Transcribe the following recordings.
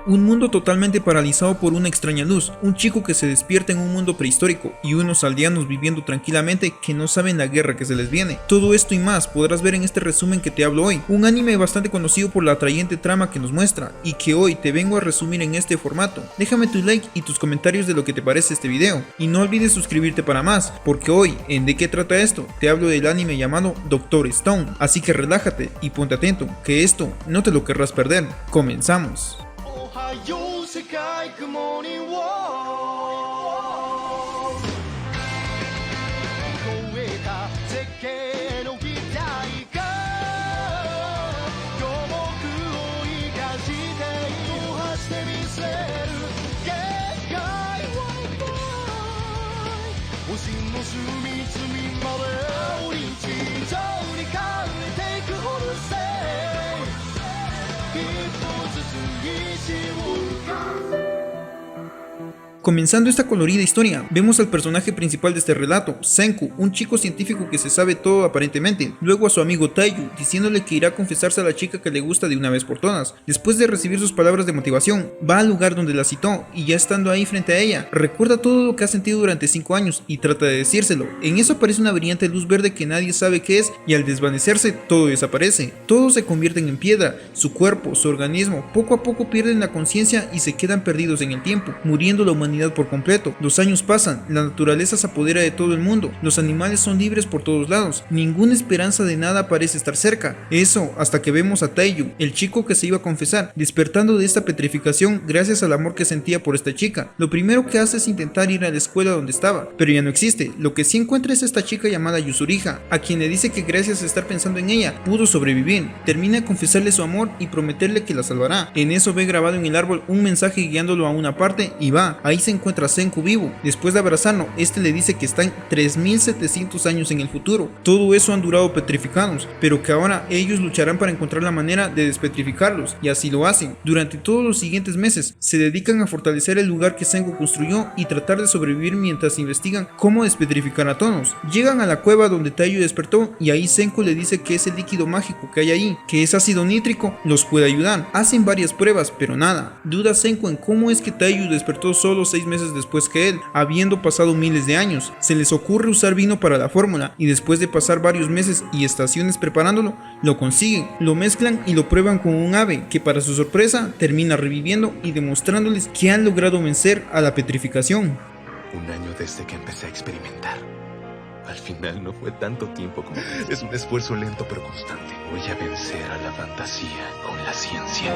Un mundo totalmente paralizado por una extraña luz, un chico que se despierta en un mundo prehistórico y unos aldeanos viviendo tranquilamente que no saben la guerra que se les viene. Todo esto y más podrás ver en este resumen que te hablo hoy, un anime bastante conocido por la atrayente trama que nos muestra y que hoy te vengo a resumir en este formato. Déjame tu like y tus comentarios de lo que te parece este video y no olvides suscribirte para más, porque hoy en ¿De qué trata esto? Te hablo del anime llamado Doctor Stone, así que relájate y ponte atento, que esto no te lo querrás perder. Comenzamos. よ世界雲にを超えた絶景の期待が五目を生かして踏破してみせる限界は星の隅々まで日常に変えていくホルセ一歩ずつ意志を Comenzando esta colorida historia, vemos al personaje principal de este relato, Senku, un chico científico que se sabe todo aparentemente, luego a su amigo Taiyu, diciéndole que irá a confesarse a la chica que le gusta de una vez por todas. Después de recibir sus palabras de motivación, va al lugar donde la citó y ya estando ahí frente a ella, recuerda todo lo que ha sentido durante 5 años y trata de decírselo. En eso aparece una brillante luz verde que nadie sabe qué es y al desvanecerse todo desaparece. Todos se convierten en piedra, su cuerpo, su organismo, poco a poco pierden la conciencia y se quedan perdidos en el tiempo, muriendo la humanidad por completo. Los años pasan, la naturaleza se apodera de todo el mundo, los animales son libres por todos lados, ninguna esperanza de nada parece estar cerca. Eso hasta que vemos a Taiyu, el chico que se iba a confesar, despertando de esta petrificación gracias al amor que sentía por esta chica. Lo primero que hace es intentar ir a la escuela donde estaba, pero ya no existe. Lo que sí encuentra es esta chica llamada Yuzuriha, a quien le dice que gracias a estar pensando en ella, pudo sobrevivir. Termina de confesarle su amor y prometerle que la salvará. En eso ve grabado en el árbol un mensaje guiándolo a una parte y va. Ahí se encuentra a Senku vivo. Después de abrazarlo, este le dice que están 3700 años en el futuro. Todo eso han durado petrificados, pero que ahora ellos lucharán para encontrar la manera de despetrificarlos, y así lo hacen. Durante todos los siguientes meses, se dedican a fortalecer el lugar que Senku construyó y tratar de sobrevivir mientras investigan cómo despetrificar a todos. Llegan a la cueva donde Taiyu despertó y ahí Senku le dice que ese líquido mágico que hay ahí, que es ácido nítrico, los puede ayudar. Hacen varias pruebas, pero nada. Duda Senku en cómo es que Taiyu despertó solo 6 meses después que él, habiendo pasado miles de años. Se les ocurre usar vino para la fórmula y después de pasar varios meses y estaciones preparándolo, lo consiguen, lo mezclan y lo prueban con un ave que para su sorpresa termina reviviendo y demostrándoles que han logrado vencer a la petrificación. Un año desde que empecé a experimentar. Al final no fue tanto tiempo como pensé. Es un esfuerzo lento pero constante. Voy a vencer a la fantasía con la ciencia.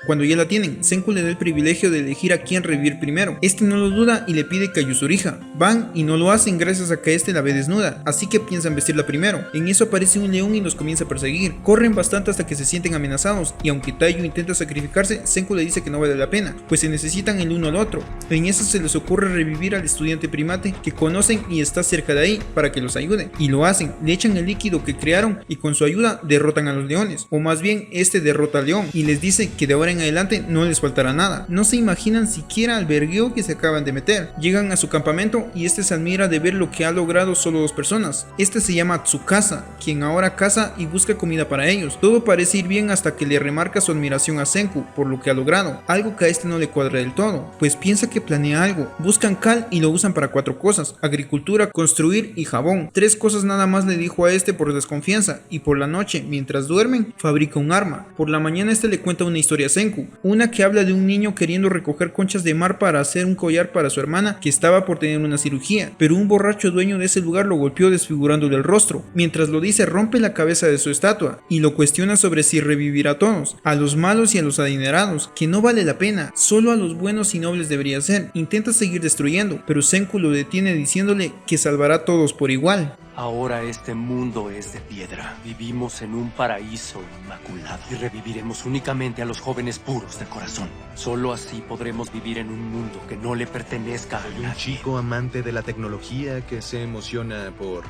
Cuando ya la tienen, Senku le da el privilegio de elegir a quién revivir primero. Este no lo duda y le pide que a Yuzuriha. Van y no lo hacen gracias a que este la ve desnuda, así que piensan vestirla primero. En eso aparece un león y los comienza a perseguir. Corren bastante hasta que se sienten amenazados y aunque Taiyu intenta sacrificarse, Senku le dice que no vale la pena, pues se necesitan el uno al otro. En eso se les ocurre revivir al estudiante primate que conocen y está cerca de ahí para que los ayude. Y lo hacen, le echan el líquido que crearon y con su ayuda derrotan a los leones, o más bien este derrota al león y les dice que de ahora en adelante no les faltará nada. No se imaginan siquiera el vergueo que se acaban de meter. Llegan a su campamento y este se admira de ver lo que ha logrado solo 2 personas. Este se llama Tsukasa, quien ahora caza y busca comida para ellos. Todo parece ir bien hasta que le remarca su admiración a Senku por lo que ha logrado, algo que a este no le cuadra del todo, pues piensa que planea algo. Buscan cal y lo usan para 4 cosas: agricultura, construir y jabón. 3 cosas nada más le dijo a este por desconfianza, y por la noche, mientras duermen, fabrica un arma. Por la mañana este le cuenta una historia a Senku, una que habla de un niño queriendo recoger conchas de mar para hacer un collar para su hermana que estaba por tener una cirugía, pero un borracho dueño de ese lugar lo golpeó desfigurándole el rostro. Mientras lo dice, rompe la cabeza de su estatua y lo cuestiona sobre si revivirá a todos, a los malos y a los adinerados, que no vale la pena, solo a los buenos y nobles debería ser. Intenta seguir destruyendo, pero Senku lo detiene diciéndole que salvará a todos por igual. Ahora este mundo es de piedra. Vivimos en un paraíso inmaculado y reviviremos únicamente a los jóvenes puros de corazón. Solo así podremos vivir en un mundo que no le pertenezca a nadie. Un chico amante de la tecnología que se emociona por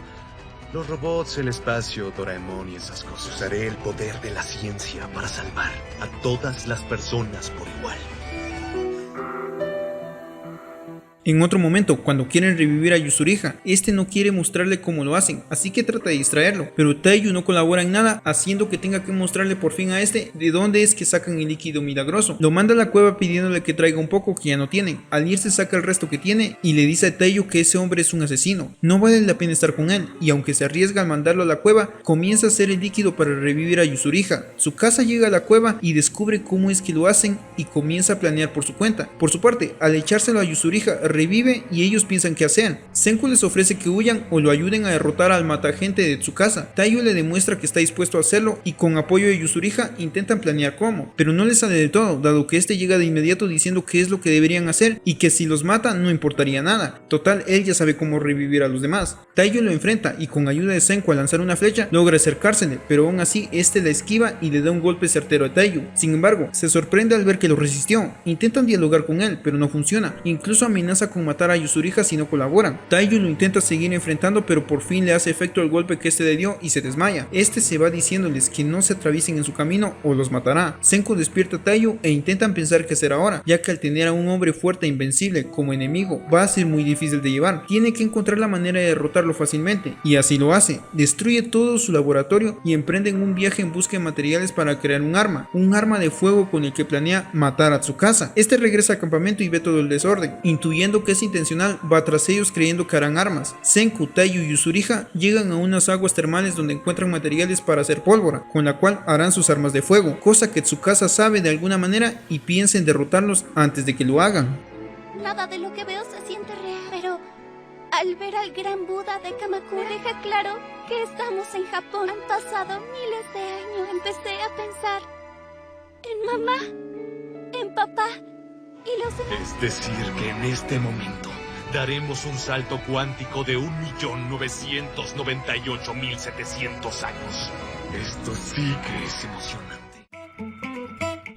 los robots, el espacio, Doraemon y esas cosas. Usaré el poder de la ciencia para salvar a todas las personas por igual. En otro momento, cuando quieren revivir a Yuzuriha, este no quiere mostrarle cómo lo hacen, así que trata de distraerlo, pero Taiyu no colabora en nada, haciendo que tenga que mostrarle por fin a este de dónde es que sacan el líquido milagroso. Lo manda a la cueva pidiéndole que traiga un poco que ya no tienen. Al irse saca el resto que tiene y le dice a Taiyu que ese hombre es un asesino, no vale la pena estar con él, y aunque se arriesga al mandarlo a la cueva, comienza a hacer el líquido para revivir a Yuzuriha. Tsukasa llega a la cueva y descubre cómo es que lo hacen y comienza a planear por su cuenta. Por su parte, al echárselo a Yuzuriha, revive y ellos piensan que hacen. Senku les ofrece que huyan o lo ayuden a derrotar al matagente de Tsukasa. Taiyu le demuestra que está dispuesto a hacerlo y con apoyo de Yuzuriha intentan planear cómo, pero no les sale del todo, dado que este llega de inmediato diciendo que es lo que deberían hacer y que si los mata no importaría nada. Total, él ya sabe cómo revivir a los demás. Taiyu lo enfrenta y con ayuda de Senku al lanzar una flecha logra acercársele, pero aún así este la esquiva y le da un golpe certero a Taiyu. Sin embargo, se sorprende al ver que lo resistió. Intentan dialogar con él, pero no funciona. Incluso amenaza con matar a Yuzuriha si no colaboran. Taiyu lo intenta seguir enfrentando, pero por fin le hace efecto el golpe que este le dio y se desmaya. Este se va diciéndoles que no se atraviesen en su camino o los matará. Senku despierta a Taiyu e intentan pensar qué hacer ahora, ya que al tener a un hombre fuerte e invencible como enemigo va a ser muy difícil de llevar. Tiene que encontrar la manera de derrotarlo fácilmente, y así lo hace. Destruye todo su laboratorio y emprenden un viaje en busca de materiales para crear un arma de fuego con el que planea matar a Tsukasa. Este regresa al campamento y ve todo el desorden. Intuyendo que es intencional, va tras ellos creyendo que harán armas. Senku, Taiyu y Yuzuriha llegan a unas aguas termales donde encuentran materiales para hacer pólvora, con la cual harán sus armas de fuego, cosa que Tsukasa sabe de alguna manera y piensa en derrotarlos antes de que lo hagan. Nada de lo que veo se siente real, pero al ver al gran Buda de Kamakura deja claro que estamos en Japón. Han pasado miles de años. Empecé a pensar en mamá, en papá y los demás. Es decir, que en este momento daremos un salto cuántico de 1.998.700 años. Esto sí que es emocionante.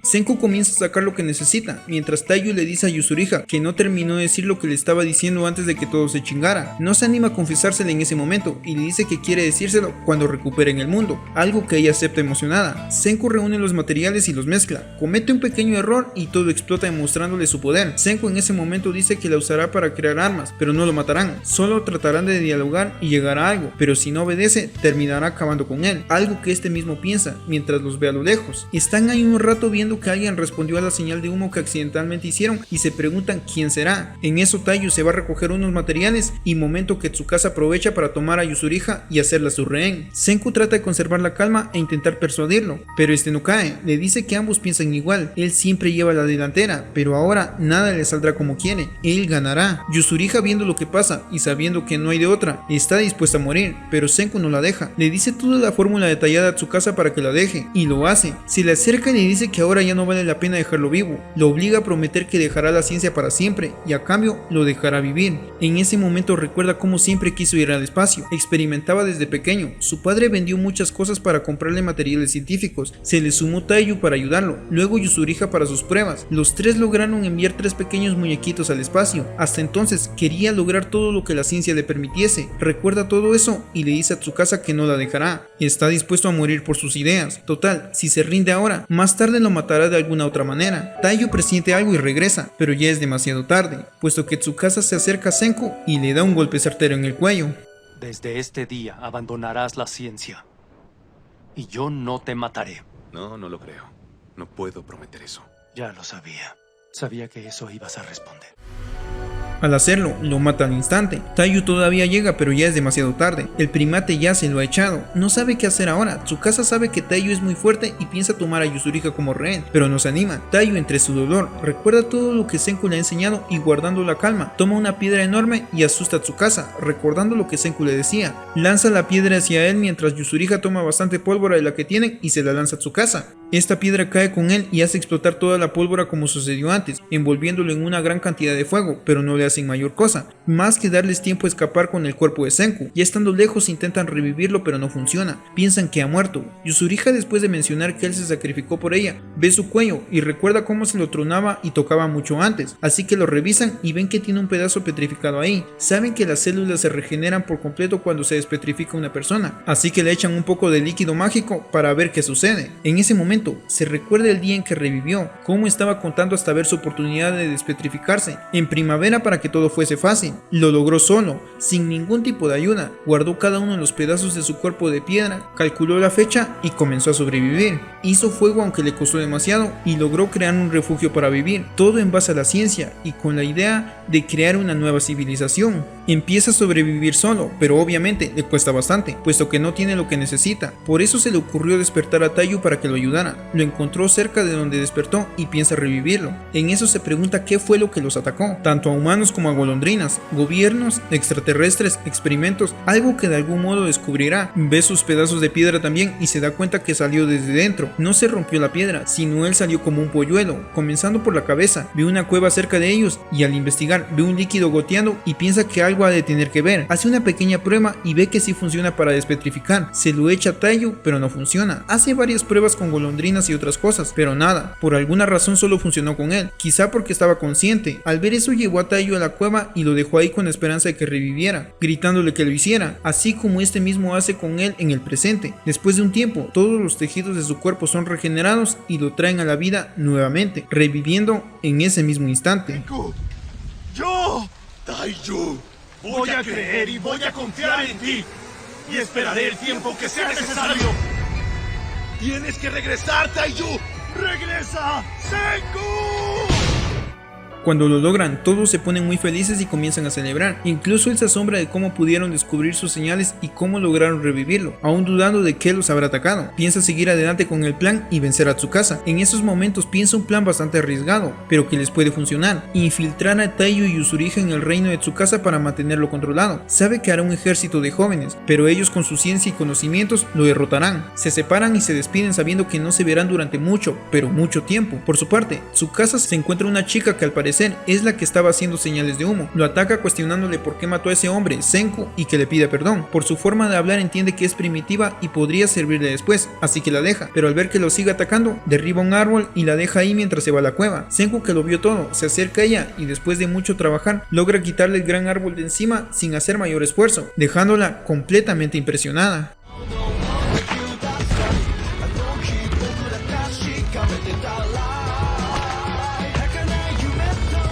Senku comienza a sacar lo que necesita, mientras Taiyu le dice a Yuzuriha que no terminó de decir lo que le estaba diciendo antes de que todo se chingara. No se anima a confesárselo en ese momento y le dice que quiere decírselo cuando recuperen el mundo, algo que ella acepta emocionada. Senku reúne los materiales y los mezcla, comete un pequeño error y todo explota demostrándole su poder. Senku en ese momento dice que la usará para crear armas, pero no lo matarán, solo tratarán de dialogar y llegar a algo, pero si no obedece terminará acabando con él, algo que este mismo piensa mientras los ve a lo lejos. Están ahí un rato viendo que alguien respondió a la señal de humo que accidentalmente hicieron y se preguntan quién será. En eso Taiyu se va a recoger unos materiales y momento que Tsukasa aprovecha para tomar a Yuzuriha y hacerla su rehén. Senku trata de conservar la calma e intentar persuadirlo, pero este no cae. Le dice que ambos piensan igual, él siempre lleva la delantera, pero ahora nada le saldrá como quiere, él ganará. Yuzuriha, viendo lo que pasa y sabiendo que no hay de otra, está dispuesta a morir, pero Senku no la deja. Le dice toda la fórmula detallada a Tsukasa para que la deje, y lo hace. Se le acerca y le dice que ahora ya no vale la pena dejarlo vivo, lo obliga a prometer que dejará la ciencia para siempre y a cambio lo dejará vivir. En ese momento recuerda cómo siempre quiso ir al espacio, experimentaba desde pequeño, su padre vendió muchas cosas para comprarle materiales científicos, se le sumó Taiyu para ayudarlo, luego Yuzuriha para sus pruebas, los tres lograron enviar 3 pequeños muñequitos al espacio. Hasta entonces quería lograr todo lo que la ciencia le permitiese, recuerda todo eso y le dice a Tsukasa que no la dejará, está dispuesto a morir por sus ideas. Total, si se rinde ahora, más tarde lo matará de alguna otra manera. Taiyu presiente algo y regresa, pero ya es demasiado tarde, puesto que Tsukasa se acerca a Senku y le da un golpe certero en el cuello. Desde este día abandonarás la ciencia. Y yo no te mataré. No, no lo creo. No puedo prometer eso. Ya lo sabía. Sabía que eso ibas a responder. Al hacerlo, lo mata al instante. Taiyu todavía llega, pero ya es demasiado tarde. El primate ya se lo ha echado. No sabe qué hacer ahora. Tsukasa sabe que Taiyu es muy fuerte y piensa tomar a Yuzuriha como rehén, pero no se anima. Taiyu, entre su dolor, recuerda todo lo que Senku le ha enseñado y guardando la calma, toma una piedra enorme y asusta a Tsukasa, recordando lo que Senku le decía. Lanza la piedra hacia él mientras Yuzuriha toma bastante pólvora de la que tienen y se la lanza a Tsukasa. Esta piedra cae con él y hace explotar toda la pólvora como sucedió antes, envolviéndolo en una gran cantidad de fuego, pero no le hacen mayor cosa, más que darles tiempo a escapar con el cuerpo de Senku. Ya estando lejos intentan revivirlo pero no funciona, piensan que ha muerto. Yuzuriha, después de mencionar que él se sacrificó por ella, ve su cuello y recuerda cómo se lo tronaba y tocaba mucho antes, así que lo revisan y ven que tiene un pedazo petrificado ahí. Saben que las células se regeneran por completo cuando se despetrifica una persona, así que le echan un poco de líquido mágico para ver qué sucede. En ese momento momento se recuerda el día en que revivió, cómo estaba contando hasta ver su oportunidad de despetrificarse en primavera para que todo fuese fácil. Lo logró solo, sin ningún tipo de ayuda, guardó cada uno de los pedazos de su cuerpo de piedra, calculó la fecha y comenzó a sobrevivir. Hizo fuego aunque le costó demasiado y logró crear un refugio para vivir, todo en base a la ciencia y con la idea de crear una nueva civilización. Empieza a sobrevivir solo, pero obviamente le cuesta bastante, puesto que no tiene lo que necesita. Por eso se le ocurrió despertar a Taiyu para que lo ayudara. Lo encontró cerca de donde despertó y piensa revivirlo. En eso se pregunta qué fue lo que los atacó, tanto a humanos como a golondrinas, gobiernos, extraterrestres, experimentos, algo que de algún modo descubrirá. Ve sus pedazos de piedra también y se da cuenta que salió desde dentro. No se rompió la piedra, sino él salió como un polluelo, comenzando por la cabeza. Ve una cueva cerca de ellos y al investigar ve un líquido goteando y piensa que algo ha de tener que ver. Hace una pequeña prueba y ve que sí funciona para despetrificar. Se lo echa a Taiyu, pero no funciona. Hace varias pruebas con golondrinas y otras cosas, pero nada. Por alguna razón solo funcionó con él, quizá porque estaba consciente. Al ver eso llevó a Taiyu a la cueva y lo dejó ahí con la esperanza de que reviviera, gritándole que lo hiciera, así como este mismo hace con él en el presente. Después de un tiempo, todos los tejidos de su cuerpo son regenerados y lo traen a la vida nuevamente, reviviendo en ese mismo instante. Senku, yo, Taiyu, voy a creer y voy a confiar en ti. Y esperaré el tiempo que sea necesario. Tienes que regresar, Taiyu. ¡Regresa, Senku! Cuando lo logran, todos se ponen muy felices y comienzan a celebrar. Incluso él se asombra de cómo pudieron descubrir sus señales y cómo lograron revivirlo, aún dudando de que los habrá atacado. Piensa seguir adelante con el plan y vencer a Tsukasa. En esos momentos piensa un plan bastante arriesgado, pero que les puede funcionar: infiltrar a Taiyu y Yuzuriha en el reino de Tsukasa para mantenerlo controlado. Sabe que hará un ejército de jóvenes, pero ellos con su ciencia y conocimientos lo derrotarán. Se separan y se despiden sabiendo que no se verán durante mucho, pero mucho tiempo. Por su parte, Tsukasa se encuentra una chica que al parecer es la que estaba haciendo señales de humo. Lo ataca cuestionándole por qué mató a ese hombre, Senku, y que le pide perdón. Por su forma de hablar entiende que es primitiva y podría servirle después, así que la deja, pero al ver que lo sigue atacando, derriba un árbol y la deja ahí mientras se va a la cueva. Senku, que lo vio todo, se acerca a ella y después de mucho trabajar, logra quitarle el gran árbol de encima sin hacer mayor esfuerzo, dejándola completamente impresionada.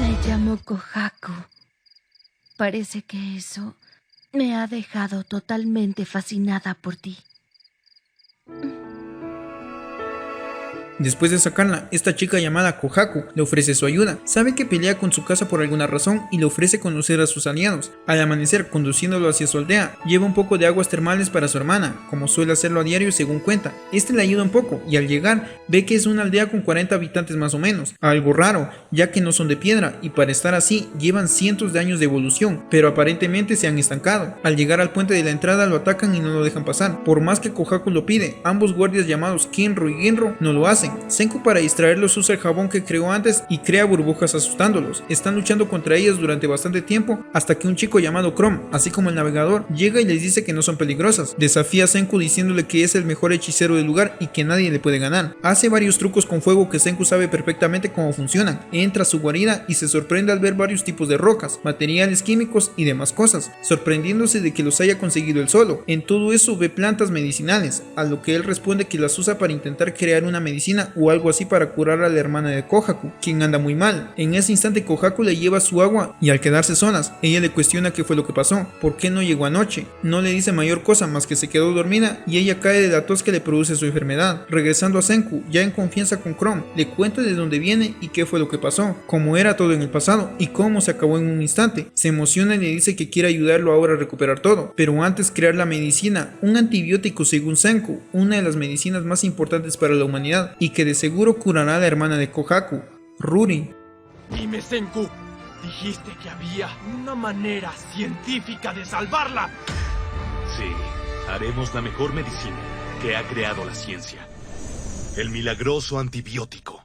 Me llamo Kohaku. Parece que eso me ha dejado totalmente fascinada por ti. Después de sacarla, esta chica llamada Kohaku le ofrece su ayuda. Sabe que pelea con Tsukasa por alguna razón y le ofrece conocer a sus aliados. Al amanecer, conduciéndolo hacia su aldea, lleva un poco de aguas termales para su hermana, como suele hacerlo a diario según cuenta. Este le ayuda un poco y al llegar ve que es una aldea con 40 habitantes más o menos. Algo raro, ya que no son de piedra y para estar así llevan cientos de años de evolución, pero aparentemente se han estancado. Al llegar al puente de la entrada lo atacan y no lo dejan pasar. Por más que Kohaku lo pide, ambos guardias llamados Kinro y Ginro no lo hacen. Senku, para distraerlos, usa el jabón que creó antes y crea burbujas asustándolos. Están luchando contra ellas durante bastante tiempo hasta que un chico llamado Chrome, así como el navegador, llega y les dice que no son peligrosas. Desafía a Senku diciéndole que es el mejor hechicero del lugar y que nadie le puede ganar. Hace varios trucos con fuego que Senku sabe perfectamente cómo funcionan. Entra a su guarida y se sorprende al ver varios tipos de rocas, materiales químicos y demás cosas, sorprendiéndose de que los haya conseguido él solo. En todo eso ve plantas medicinales, a lo que él responde que las usa para intentar crear una medicina o algo así para curar a la hermana de Kohaku, quien anda muy mal. En ese instante Kohaku le lleva su agua y al quedarse solas, ella le cuestiona qué fue lo que pasó, por qué no llegó anoche. No le dice mayor cosa más que se quedó dormida y ella cae de la tos que le produce su enfermedad. Regresando a Senku, ya en confianza con Chrome, le cuenta de dónde viene y qué fue lo que pasó, cómo era todo en el pasado y cómo se acabó en un instante. Se emociona y le dice que quiere ayudarlo ahora a recuperar todo, pero antes crear la medicina, un antibiótico según Senku, una de las medicinas más importantes para la humanidad y que de seguro curará a la hermana de Kohaku, Ruri. Dime, Senku, dijiste que había una manera científica de salvarla. Sí, haremos la mejor medicina que ha creado la ciencia. El milagroso antibiótico.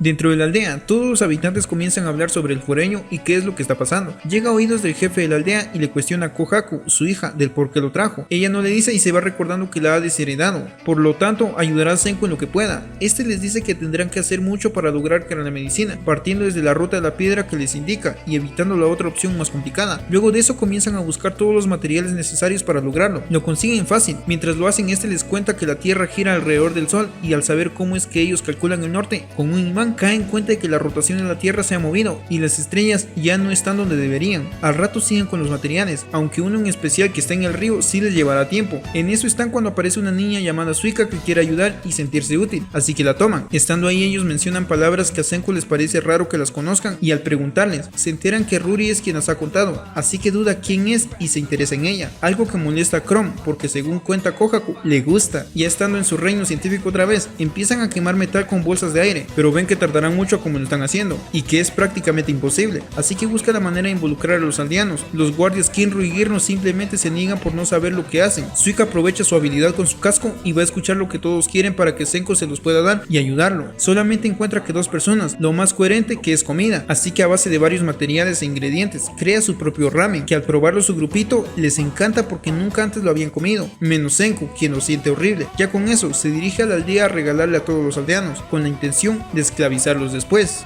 Dentro de la aldea, todos los habitantes comienzan a hablar sobre el foreño y qué es lo que está pasando. Llega a oídos del jefe de la aldea y le cuestiona a Kohaku, su hija, del por qué lo trajo. Ella no le dice y se va recordando que la ha desheredado, por lo tanto ayudará a Senku en lo que pueda. Este les dice que tendrán que hacer mucho para lograr crear la medicina, partiendo desde la ruta de la piedra que les indica y evitando la otra opción más complicada. Luego de eso comienzan a buscar todos los materiales necesarios para lograrlo. Lo consiguen fácil. Mientras lo hacen, este les cuenta que la tierra gira alrededor del sol y al saber cómo es que ellos calculan el norte, con un imán caen en cuenta de que la rotación de la tierra se ha movido y las estrellas ya no están donde deberían. Al rato siguen con los materiales, aunque uno en especial que está en el río sí les llevará tiempo. En eso están cuando aparece una niña llamada Suika que quiere ayudar y sentirse útil, así que la toman. Estando ahí ellos mencionan palabras que a Senku les parece raro que las conozcan y al preguntarles se enteran que Ruri es quien las ha contado, así que duda quién es y se interesa en ella, algo que molesta a Chrome porque según cuenta Kohaku le gusta. Ya estando en su reino científico otra vez, empiezan a quemar metal con bolsas de aire, pero ven que tardarán mucho como lo están haciendo y que es prácticamente imposible, así que busca la manera de involucrar a los aldeanos. Los guardias Kinro y Girno simplemente se niegan por no saber lo que hacen. Suika aprovecha su habilidad con su casco y va a escuchar lo que todos quieren para que Senku se los pueda dar y ayudarlo. Solamente encuentra que dos personas, lo más coherente que es comida, así que a base de varios materiales e ingredientes crea su propio ramen, que al probarlo su grupito les encanta porque nunca antes lo habían comido, menos Senku, quien lo siente horrible. Ya con eso se dirige a la aldea a regalarle a todos los aldeanos, con la intención de esclavizarlos después.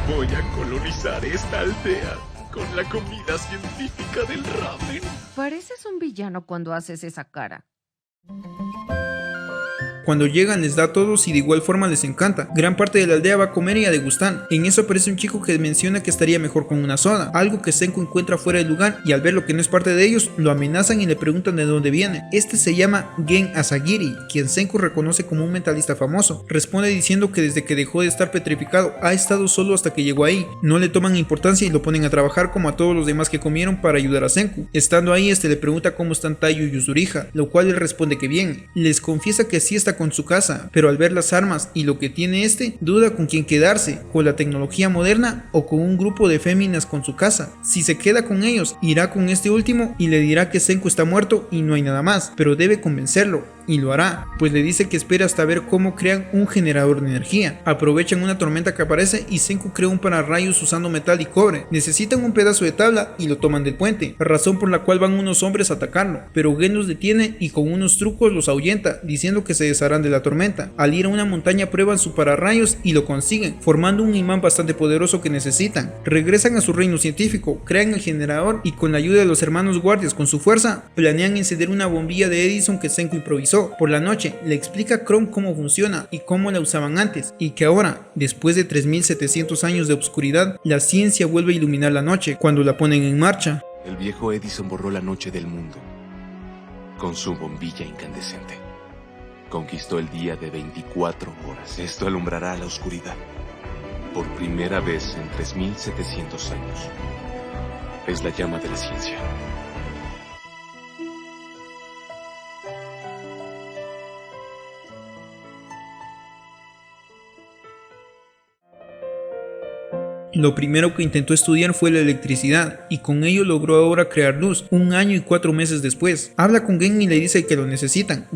Voy a colonizar esta aldea con la comida científica del ramen. Pareces un villano cuando haces esa cara. Cuando llegan les da a todos y de igual forma les encanta. Gran parte de la aldea va a comer y a degustar. En eso aparece un chico que menciona que estaría mejor con una soda, algo que Senku encuentra fuera del lugar y al ver lo que no es parte de ellos, lo amenazan y le preguntan de dónde viene. Este se llama Gen Asagiri, quien Senku reconoce como un mentalista famoso. Responde diciendo que desde que dejó de estar petrificado ha estado solo hasta que llegó ahí. No le toman importancia y lo ponen a trabajar como a todos los demás que comieron para ayudar a Senku. Estando ahí, le pregunta cómo están Taiyu y Yuzuriha, lo cual él responde que bien. Les confiesa que sí está con su casa, pero al ver las armas y lo que tiene duda con quién quedarse, con la tecnología moderna o con un grupo de féminas con su casa. Si se queda con ellos, irá con este último y le dirá que Senku está muerto y no hay nada más, pero debe convencerlo. Y lo hará, pues le dice que espera hasta ver cómo crean un generador de energía. Aprovechan una tormenta que aparece y Senku crea un pararrayos usando metal y cobre. Necesitan un pedazo de tabla y lo toman del puente, razón por la cual van unos hombres a atacarlo, pero Gen los detiene y con unos trucos los ahuyenta, diciendo que se desharán de la tormenta. Al ir a una montaña prueban su pararrayos y lo consiguen, formando un imán bastante poderoso que necesitan. Regresan a su reino científico, crean el generador y con la ayuda de los hermanos guardias con su fuerza, planean encender una bombilla de Edison que Senku improvisó. Por la noche le explica a Chrome cómo funciona y cómo la usaban antes, y que ahora, después de 3700 años de oscuridad, la ciencia vuelve a iluminar la noche cuando la ponen en marcha. El viejo Edison borró la noche del mundo con su bombilla incandescente. Conquistó el día de 24 horas. Esto alumbrará la oscuridad por primera vez en 3700 años. Es la llama de la ciencia. Lo primero que intentó estudiar fue la electricidad, y con ello logró ahora crear luz, 1 año y 4 meses después. Habla con Gen y le dice que lo necesita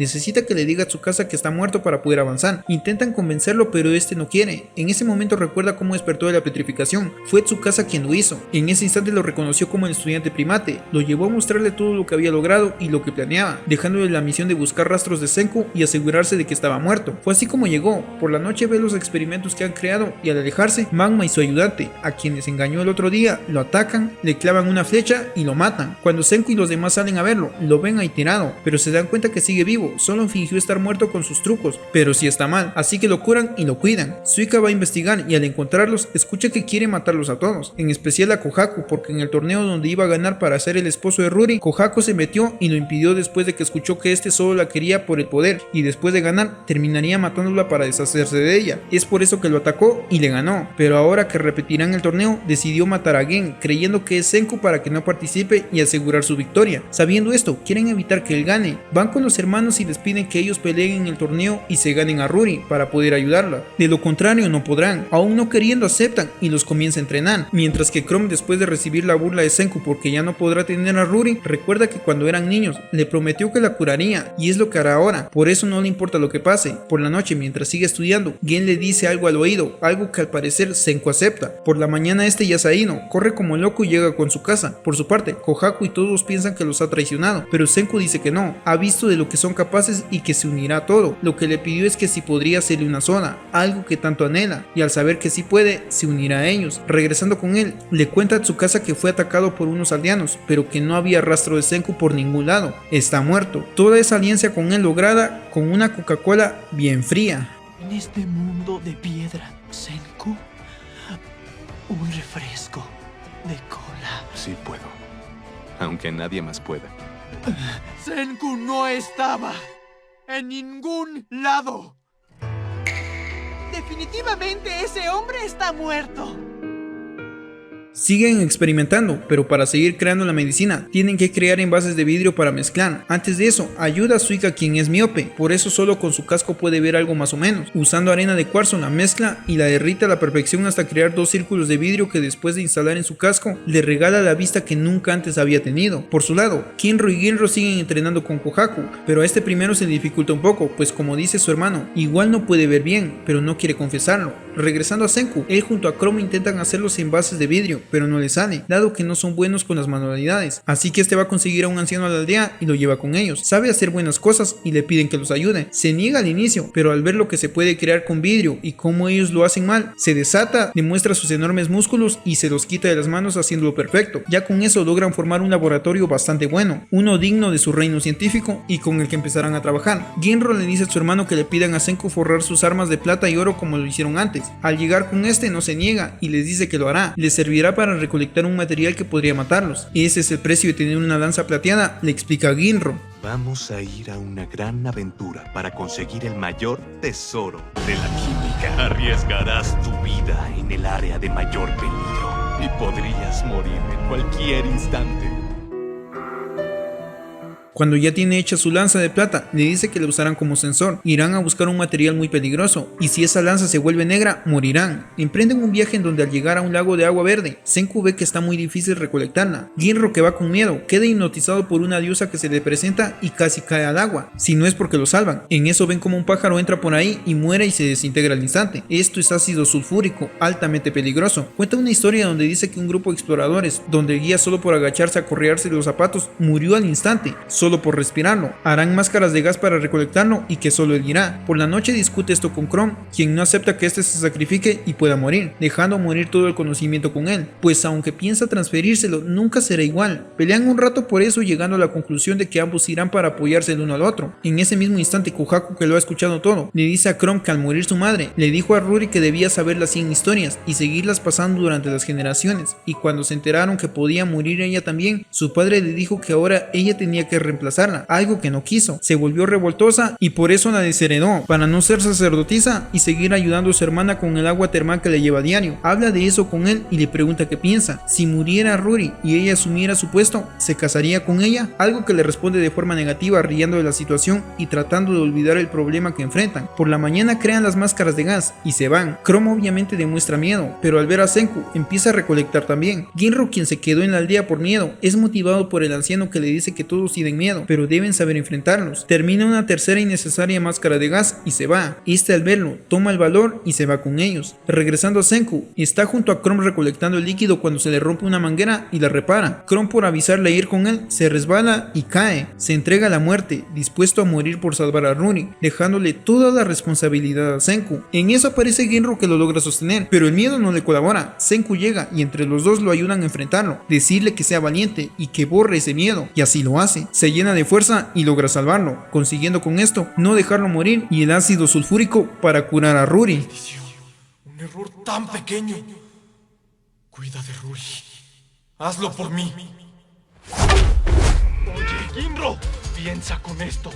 que le diga a Tsukasa que está muerto para poder avanzar. Intentan convencerlo, pero este no quiere. En ese momento recuerda cómo despertó de la petrificación, fue Tsukasa quien lo hizo. En ese instante lo reconoció como el estudiante primate, lo llevó a mostrarle todo lo que había logrado y lo que planeaba, dejándole la misión de buscar rastros de Senku y asegurarse de que estaba muerto. Fue así como llegó. Por la noche ve los experimentos que han creado y al alejarse, Magma y su ayudante, a quienes engañó el otro día, lo atacan, le clavan una flecha y lo matan. Cuando Senku y los demás salen a verlo, lo ven ahí tirado, pero se dan cuenta que sigue vivo, solo fingió estar muerto con sus trucos, pero sí está mal, así que lo curan y lo cuidan. Suika va a investigar y al encontrarlos, escucha que quiere matarlos a todos, en especial a Kohaku, porque en el torneo donde iba a ganar para ser el esposo de Ruri, Kohaku se metió y lo impidió después de que escuchó que solo la quería por el poder, y después de ganar, terminaría matándola para deshacerse de ella. Es por eso que lo atacó y le ganó, pero ahora que repetirá competirá en el torneo, decidió matar a Gen, creyendo que es Senku para que no participe y asegurar su victoria. Sabiendo esto, quieren evitar que él gane. Van con los hermanos y les piden que ellos peleen en el torneo y se ganen a Ruri para poder ayudarla. De lo contrario no podrán. Aún no queriendo aceptan y los comienza a entrenar. Mientras que Chrome, después de recibir la burla de Senku porque ya no podrá tener a Ruri, recuerda que cuando eran niños le prometió que la curaría y es lo que hará ahora. Por eso no le importa lo que pase. Por la noche, mientras sigue estudiando, Gen le dice algo al oído, algo que al parecer Senku acepta. Por la mañana ya se ha ido, corre como loco y llega con su casa. Por su parte, Kohaku y todos piensan que los ha traicionado, pero Senku dice que no, ha visto de lo que son capaces y que se unirá a todo. Lo que le pidió es que si podría hacerle una soda, algo que tanto anhela, y al saber que sí puede, se unirá a ellos. Regresando con él, le cuenta a Tsukasa que fue atacado por unos aldeanos, pero que no había rastro de Senku por ningún lado. Está muerto. Toda esa alianza con él lograda con una Coca-Cola bien fría. En este mundo de piedra, Senku, un refresco de cola. Sí puedo, aunque nadie más pueda. Senku no estaba en ningún lado. Definitivamente ese hombre está muerto. Siguen experimentando, pero para seguir creando la medicina, tienen que crear envases de vidrio para mezclar. Antes de eso, ayuda a Suika, quien es miope, por eso solo con su casco puede ver algo más o menos. Usando arena de cuarzo la mezcla y la derrite a la perfección hasta crear 2 círculos de vidrio que después de instalar en su casco, le regala la vista que nunca antes había tenido. Por su lado, Kinro y Ginro siguen entrenando con Kohaku, pero a este primero se le dificulta un poco, pues como dice su hermano, igual no puede ver bien, pero no quiere confesarlo. Regresando a Senku, él junto a Chrome intentan hacer los envases de vidrio, pero no le sale, dado que no son buenos con las manualidades. Así que este va a conseguir a un anciano a la aldea y lo lleva con ellos. Sabe hacer buenas cosas y le piden que los ayude. Se niega al inicio, pero al ver lo que se puede crear con vidrio y cómo ellos lo hacen mal, se desata, demuestra sus enormes músculos y se los quita de las manos haciéndolo perfecto. Ya con eso logran formar un laboratorio bastante bueno, uno digno de su reino científico y con el que empezarán a trabajar. Ginro le dice a su hermano que le pidan a Senku forrar sus armas de plata y oro como lo hicieron antes. Al llegar con este no se niega y les dice que lo hará. Les servirá para recolectar un material que podría matarlos. Ese es el precio de tener una lanza plateada, le explica Ginro. Vamos a ir a una gran aventura para conseguir el mayor tesoro de la química. Arriesgarás tu vida en el área de mayor peligro y podrías morir en cualquier instante. Cuando ya tiene hecha su lanza de plata, le dice que la usarán como sensor. Irán a buscar un material muy peligroso, y si esa lanza se vuelve negra, morirán. Emprenden un viaje en donde al llegar a un lago de agua verde, Senku ve que está muy difícil recolectarla. Ginro, que va con miedo, queda hipnotizado por una diosa que se le presenta y casi cae al agua, si no es porque lo salvan. En eso ven como un pájaro entra por ahí y muere y se desintegra al instante. Esto es ácido sulfúrico, altamente peligroso. Cuenta una historia donde dice que un grupo de exploradores, donde el guía solo por agacharse a correarse los zapatos, murió al instante, solo por respirarlo. Harán máscaras de gas para recolectarlo y que solo él irá. Por la noche discute esto con Chrome, quien no acepta que este se sacrifique y pueda morir, dejando morir todo el conocimiento con él, pues aunque piensa transferírselo, nunca será igual. Pelean un rato por eso, llegando a la conclusión de que ambos irán para apoyarse el uno al otro. En ese mismo instante, Kohaku, que lo ha escuchado todo, le dice a Chrome que al morir su madre, le dijo a Ruri que debía saber las 100 historias y seguirlas pasando durante las generaciones, y cuando se enteraron que podía morir ella también, su padre le dijo que ahora ella tenía que reemplazarla, algo que no quiso. Se volvió revoltosa y por eso la desheredó, para no ser sacerdotisa y seguir ayudando a su hermana con el agua termal que le lleva a diario. Habla de eso con él y le pregunta qué piensa. Si muriera Ruri y ella asumiera su puesto, ¿se casaría con ella? Algo que le responde de forma negativa, riendo de la situación y tratando de olvidar el problema que enfrentan. Por la mañana crean las máscaras de gas y se van. Chrome obviamente demuestra miedo, pero al ver a Senku empieza a recolectar también. Ginro, quien se quedó en la aldea por miedo, es motivado por el anciano que le dice que todos tienen miedo, pero deben saber enfrentarlos. Termina una tercera innecesaria máscara de gas y se va. Este, al verlo, toma el valor y se va con ellos. Regresando a Senku, está junto a Chrome recolectando el líquido cuando se le rompe una manguera y la repara. Chrome, por avisarle a ir con él, se resbala y cae. Se entrega a la muerte, dispuesto a morir por salvar a Ruri, dejándole toda la responsabilidad a Senku. En eso aparece Ginro, que lo logra sostener, pero el miedo no le colabora. Senku llega y entre los dos lo ayudan a enfrentarlo, decirle que sea valiente y que borre ese miedo, y así lo hace. Se llena de fuerza y logra salvarlo, consiguiendo con esto no dejarlo morir y el ácido sulfúrico para curar a Ruri. Un error tan pequeño. Cuida de Ruri. Hazlo por mí. Oye, Ginro, piensa con esto.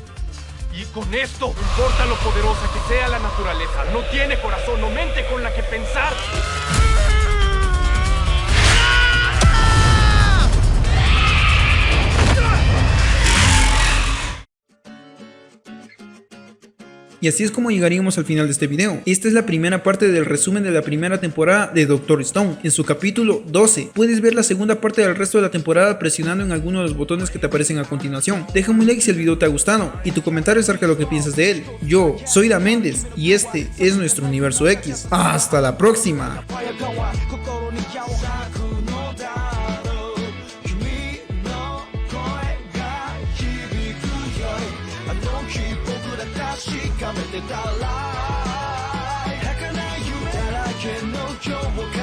Y con esto, no importa lo poderosa que sea la naturaleza, no tiene corazón o mente con la que pensar. Y así es como llegaríamos al final de este video. Esta es la primera parte del resumen de la primera temporada de Doctor Stone. En su capítulo 12 puedes ver la segunda parte del resto de la temporada presionando en alguno de los botones que te aparecen a continuación. Déjame un like si el video te ha gustado y tu comentario acerca de lo que piensas de él. Yo soy Da Méndez y este es nuestro Universo X. ¡Hasta la próxima! "儚い夢だらけの今日を